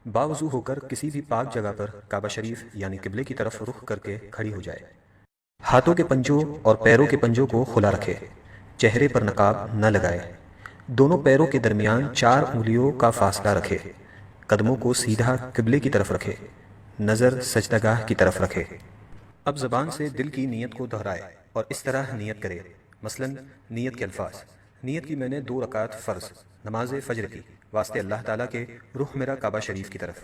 باوضو ہو کر کسی بھی پاک جگہ پر کعبہ شریف یعنی قبلے کی طرف رخ کر کے کھڑی ہو جائے۔ ہاتھوں کے پنجوں اور پیروں کے پنجوں کو کھلا رکھے، چہرے پر نقاب نہ لگائے، دونوں پیروں کے درمیان 4 انگلیوں کا فاصلہ رکھے، قدموں کو سیدھا قبلے کی طرف رکھے، نظر سجدہ گاہ کی طرف رکھے۔ اب زبان سے دل کی نیت کو دہرائے اور اس طرح نیت کرے، مثلا نیت کے الفاظ: نیت کی میں نے 2 رکعت فرض نماز فجر کی واسطے اللہ تعالیٰ کے رخ میرا کعبہ شریف کی طرف۔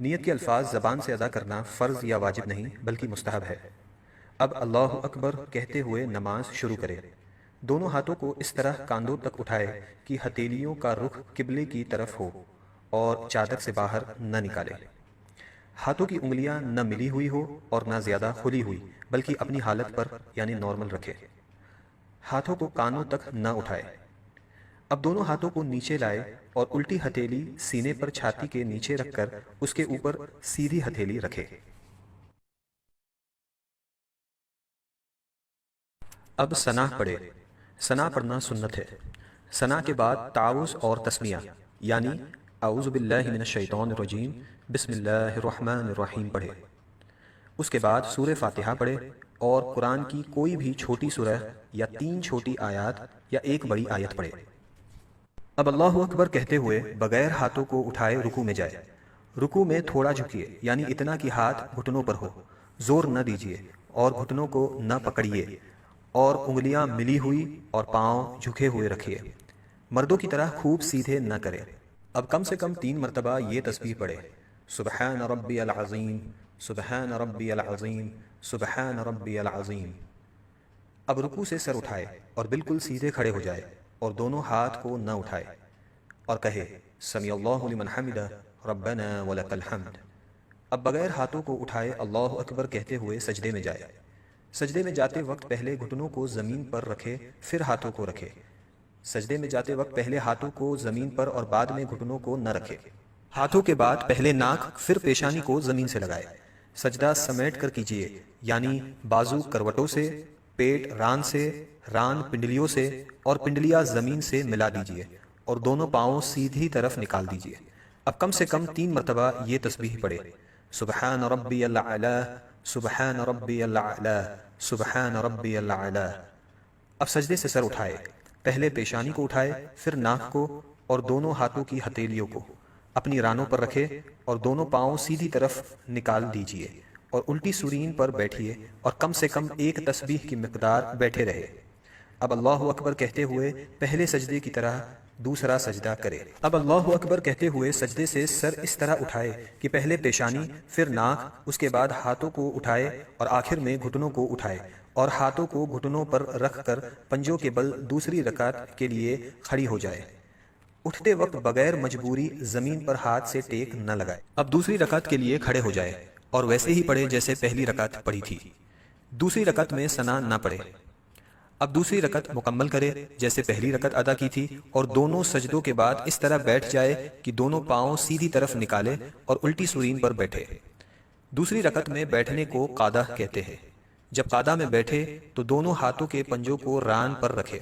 نیت کے الفاظ زبان سے ادا کرنا فرض یا واجب نہیں بلکہ مستحب ہے۔ اب اللہ اکبر کہتے ہوئے نماز شروع کرے، دونوں ہاتھوں کو اس طرح کاندھوں تک اٹھائے کہ ہتھیلیوں کا رخ قبلے کی طرف ہو اور چادر سے باہر نہ نکالے۔ ہاتھوں کی انگلیاں نہ ملی ہوئی ہو اور نہ زیادہ کھلی ہوئی بلکہ اپنی حالت پر یعنی نارمل رکھے۔ ہاتھوں کو کانوں تک نہ اٹھائے۔ اب دونوں ہاتھوں کو نیچے لائے اور الٹی ہتھیلی سینے پر چھاتی کے نیچے رکھ کر اس کے اوپر سیدھی ہتھیلی رکھے۔ اب ثنا پڑھے۔ ثنا پڑھنا سنت ہے۔ ثنا کے بعد تعوذ اور تسمیہ یعنی اعوذ باللہ من الشیطان الرجیم بسم اللہ الرحمن الرحیم پڑھے۔ اس کے بعد سورہ فاتحہ پڑھے اور قرآن کی کوئی بھی چھوٹی سورہ یا 3 چھوٹی آیات یا 1 بڑی آیت پڑھے۔ اب اللہ اکبر کہتے ہوئے بغیر ہاتھوں کو اٹھائے رکوع میں جائے۔ رکوع میں تھوڑا جھکیے یعنی اتنا کہ ہاتھ گھٹنوں پر ہو، زور نہ دیجیے اور گھٹنوں کو نہ پکڑیے، اور انگلیاں ملی ہوئی اور پاؤں جھکے ہوئے رکھیے۔ مردوں کی طرح خوب سیدھے نہ کرے۔ اب کم سے کم 3 مرتبہ یہ تسبیح پڑھے: سبحان ربی العظیم، سبحان ربی العظیم، سبحان ربی العظیم۔ اب رکوع سے سر اٹھائے اور بالکل سیدھے کھڑے ہو جائے اور دونوں ہاتھ کو نہ اٹھائے اور کہے سمیع اللہ لمن حمدہ ربنا ولک الحمد۔ اب بغیر ہاتھوں کو اٹھائے اللہ اکبر کہتے ہوئے سجدے میں جائے۔ سجدے میں جاتے وقت پہلے گھٹنوں کو زمین پر رکھے پھر ہاتھوں کو رکھے۔ سجدے میں جاتے وقت پہلے ہاتھوں کو زمین پر اور بعد میں گھٹنوں کو نہ رکھے۔ ہاتھوں کے بعد پہلے ناک پھر پیشانی کو زمین سے لگائے۔ سجدہ سمیٹ کر کیجیے یعنی بازو کروٹوں سے، پیٹ ران سے، ران پنڈلیوں سے اور پنڈلیاں زمین سے ملا دیجیے اور دونوں پاؤں سیدھی طرف نکال دیجیے۔ اب کم سے کم 3 مرتبہ یہ تسبیح پڑھے: سبحان ربی الاعلی، سبحان ربی الاعلی، سبحان ربی الاعلی۔ اب سجدے سے سر اٹھائے، پہلے پیشانی کو اٹھائے پھر ناک کو اور دونوں ہاتھوں کی ہتھیلیوں کو اپنی رانوں پر رکھے اور دونوں پاؤں سیدھی طرف نکال دیجیے اور الٹی سورین پر بیٹھیے اور کم سے کم 1 تسبیح کی مقدار بیٹھے رہے۔ اب اللہ اکبر کہتے ہوئے پہلے سجدے کی طرح دوسرا سجدہ کرے۔ اب اللہ اکبر کہتے ہوئے سجدے سے سر اس طرح اٹھائے کہ پہلے پیشانی پھر ناک، اس کے بعد ہاتھوں کو اٹھائے اور آخر میں گھٹنوں کو اٹھائے اور ہاتھوں کو گھٹنوں پر رکھ کر پنجوں کے بل دوسری رکعت کے لیے کھڑی ہو جائے۔ اٹھتے وقت بغیر مجبوری زمین پر ہاتھ سے ٹیک نہ لگائے۔ اب دوسری رکعت کے لیے کھڑے ہو جائے اور ویسے ہی پڑھے جیسے پہلی رکعت پڑھی تھی۔ دوسری رکعت میں ثنا نہ پڑھے۔ اب دوسری رکعت مکمل کرے جیسے پہلی رکعت ادا کی تھی اور دونوں سجدوں کے بعد اس طرح بیٹھ جائے کہ دونوں پاؤں سیدھی طرف نکالے اور الٹی سورین پر بیٹھے۔ دوسری رکعت میں بیٹھنے کو قعدہ کہتے ہیں۔ جب قعدہ میں بیٹھے تو دونوں ہاتھوں کے پنجوں کو ران پر رکھے۔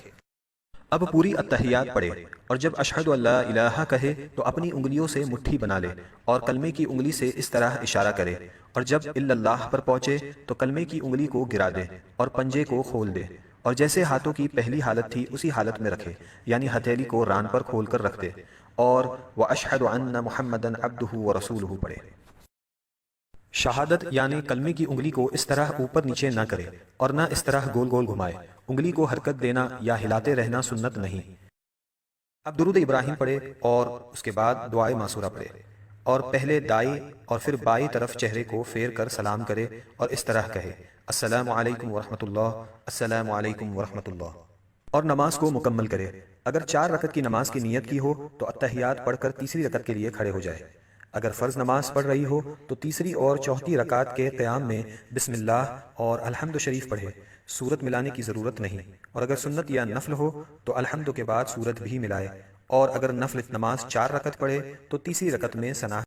اب پوری التحیات پڑھے اور جب اشہد ان لا الہ کہے تو اپنی انگلیوں سے مٹھی بنا لے اور کلمے کی انگلی سے اس طرح اشارہ کرے، اور جب الا اللہ پر پہنچے تو کلمے کی انگلی کو گرا دے اور پنجے کو کھول دے اور جیسے ہاتھوں کی پہلی حالت تھی اسی حالت میں رکھے یعنی ہتھیلی کو ران پر کھول کر رکھ دے اور وَأَشْهَدُ أَنَّ مُحَمَّدًا عَبْدُهُ وَرَسُولُهُ پڑھے۔ شہادت یعنی کلمے کی انگلی کو اس طرح اوپر نیچے نہ کرے اور نہ اس طرح گول گول گھمائے۔ انگلی کو حرکت دینا یا ہلاتے رہنا سنت نہیں۔ اب درود ابراہیم پڑھے اور اس کے بعد دعائے معصورہ پڑھے اور پہلے دائیں اور پھر بائیں طرف چہرے کو پھیر کر سلام کرے اور اس طرح کہے السلام علیکم ورحمۃ اللہ، السلام علیکم ورحمۃ اللہ، اور نماز کو مکمل کرے۔ اگر 4 رکعت کی نماز کی نیت کی ہو تو التحیات پڑھ کر تیسری رکعت کے لیے کھڑے ہو جائے۔ اگر فرض نماز پڑھ رہی ہو تو تیسری اور چوتھی رکعت کے قیام میں بسم اللہ اور الحمد شریف پڑھے، سورت ملانے کی ضرورت نہیں، اور اگر سنت یا نفل ہو تو الحمد کے بعد سورت بھی ملائے، اور اگر نفل نماز 4 رکعت پڑھے تو تیسری رکعت میں ثنا